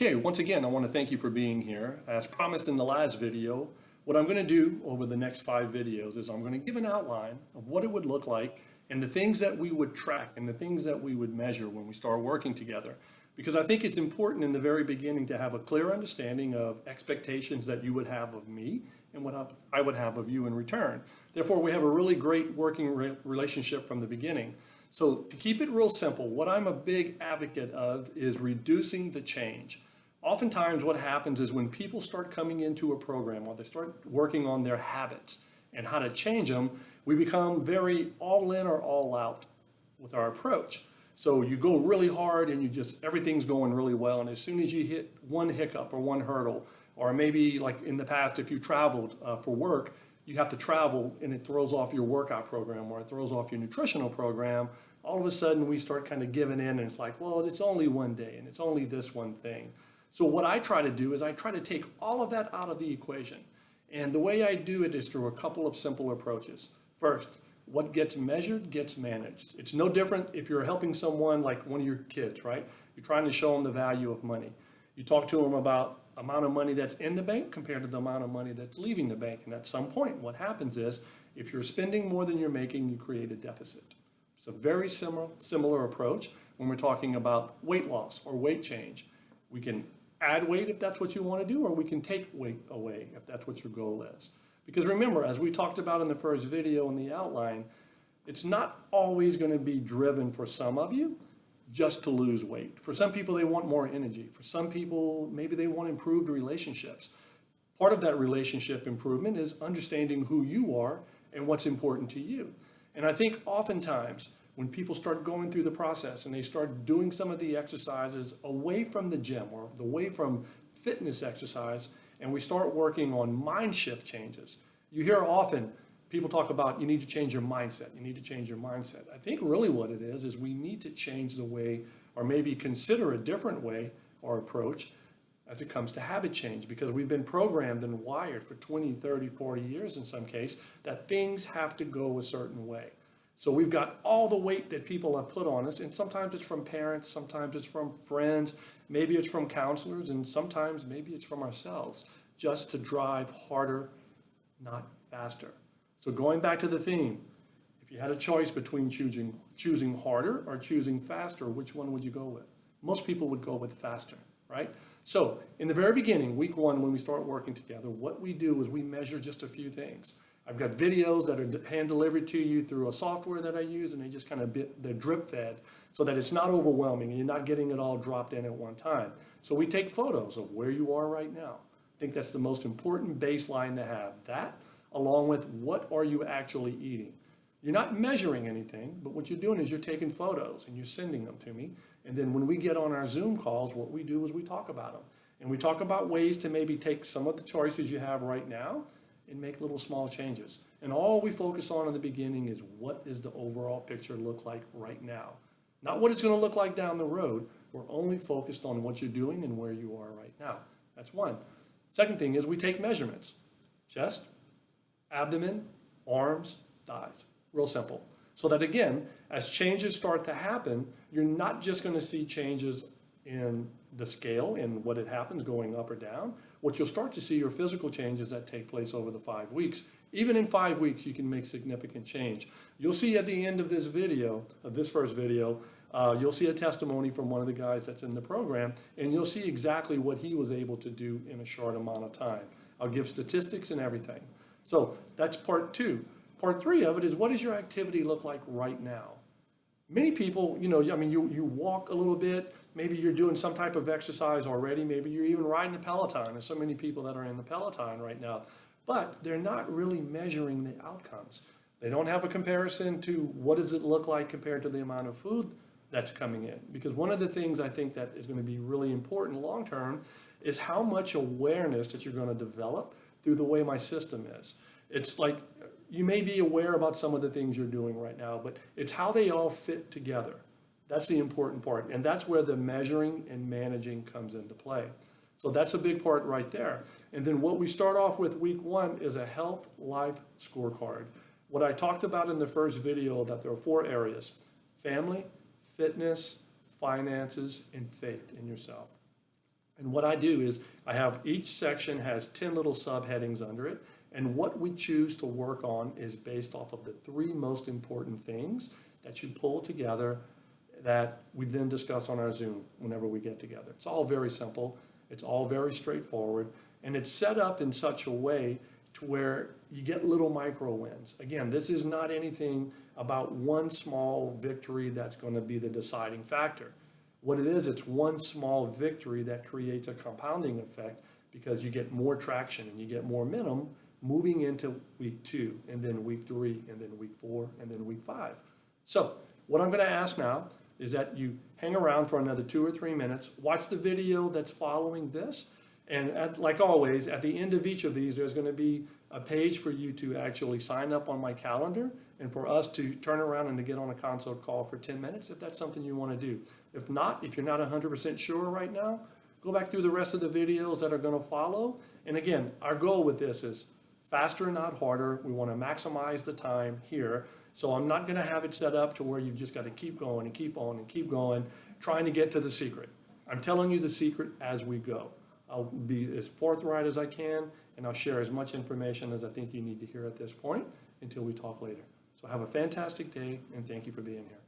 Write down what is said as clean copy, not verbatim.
Okay, once again, I want to thank you for being here. As promised in the last video, what I'm going to do over the next 5 videos is I'm going to give an outline of what it would look like and the things that we would track and the things that we would measure when we start working together. Because I think it's important in the very beginning to have a clear understanding of expectations that you would have of me and what I would have of you in return. Therefore, we have a really great working relationship from the beginning. So to keep it real simple, what I'm a big advocate of is reducing the change. Oftentimes what happens is when people start coming into a program or they start working on their habits and how to change them, we become very all in or all out with our approach. So you go really hard and everything's going really well. And as soon as you hit one hiccup or one hurdle, or maybe like in the past, if you traveled for work, you have to travel and it throws off your workout program or it throws off your nutritional program, all of a sudden we start kind of giving in and it's like, well, it's only one day and it's only this one thing. So what I try to do is I try to take all of that out of the equation. And the way I do it is through a couple of simple approaches. First, what gets measured gets managed. It's no different if you're helping someone like one of your kids, right? You're trying to show them the value of money. You talk to them about amount of money that's in the bank compared to the amount of money that's leaving the bank. And at some point, what happens is if you're spending more than you're making, you create a deficit. It's a very similar approach when we're talking about weight loss or weight change. We can add weight if that's what you want to do, or we can take weight away if that's what your goal is. Because remember, as we talked about in the first video in the outline, it's not always going to be driven for some of you just to lose weight. For some people, they want more energy. For some people, maybe they want improved relationships. Part of that relationship improvement is understanding who you are and what's important to you. And I think oftentimes when people start going through the process and they start doing some of the exercises away from the gym or away from fitness exercise, and we start working on mind shift changes, you hear often people talk about you need to change your mindset. You need to change your mindset. I think really what it is we need to change the way, or maybe consider a different way or approach as it comes to habit change, because we've been programmed and wired for 20, 30, 40 years in some case that things have to go a certain way. So we've got all the weight that people have put on us, and sometimes it's from parents, sometimes it's from friends, maybe it's from counselors, and sometimes maybe it's from ourselves, just to drive harder, not faster. So going back to the theme, if you had a choice between choosing harder or choosing faster, which one would you go with? Most people would go with faster, right? So in the very beginning, week 1, when we start working together, what we do is we measure just a few things. I've got videos that are hand delivered to you through a software that I use, and they just kind of they're drip fed so that it's not overwhelming and you're not getting it all dropped in at one time. So we take photos of where you are right now. I think that's the most important baseline to have. That, along with what are you actually eating. You're not measuring anything, but what you're doing is you're taking photos and you're sending them to me. And then when we get on our Zoom calls, what we do is we talk about them. And we talk about ways to maybe take some of the choices you have right now and make little small changes. And all we focus on in the beginning is what does the overall picture look like right now? Not what it's going to look like down the road. We're only focused on what you're doing and where you are right now. That's one. Second thing is we take measurements. Chest, abdomen, arms, thighs. Real simple. So that again, as changes start to happen, you're not just going to see changes in the scale and what it happens going up or down. What you'll start to see are physical changes that take place over the 5 weeks. Even in 5 weeks, you can make significant change. You'll see at the end of this video, of this first video, you'll see a testimony from one of the guys that's in the program, and you'll see exactly what he was able to do in a short amount of time. I'll give statistics and everything. So that's part 2. Part 3 of it is, what does your activity look like right now? Many people, you walk a little bit, maybe you're doing some type of exercise already, maybe you're even riding the Peloton. There's so many people that are in the Peloton right now, but they're not really measuring the outcomes. They don't have a comparison to what does it look like compared to the amount of food that's coming in. Because one of the things I think that is going to be really important long term is how much awareness that you're going to develop through the way my system is. It's like, you may be aware about some of the things you're doing right now, but it's how they all fit together. That's the important part. And that's where the measuring and managing comes into play. So that's a big part right there. And then what we start off with week 1 is a health life scorecard. What I talked about in the first video, that there are 4 areas: family, fitness, finances, and faith in yourself. And what I do is I have each section has 10 little subheadings under it. And what we choose to work on is based off of the 3 most important things that you pull together that we then discuss on our Zoom whenever we get together. It's all very simple. It's all very straightforward. And it's set up in such a way to where you get little micro wins. Again, this is not anything about one small victory that's going to be the deciding factor. What it is, it's one small victory that creates a compounding effect because you get more traction and you get more momentum moving into week 2, and then week 3, and then week 4, and then week 5. So what I'm going to ask now is that you hang around for another 2 or 3 minutes, watch the video that's following this, and like always, at the end of each of these, there's going to be a page for you to actually sign up on my calendar and for us to turn around and to get on a consult call for 10 minutes if that's something you want to do. If not, if you're not 100% sure right now, go back through the rest of the videos that are going to follow. And again, our goal with this is faster, not harder. We want to maximize the time here. So I'm not going to have it set up to where you've just got to keep going and keep on and keep going, trying to get to the secret. I'm telling you the secret as we go. I'll be as forthright as I can, and I'll share as much information as I think you need to hear at this point until we talk later. So have a fantastic day, and thank you for being here.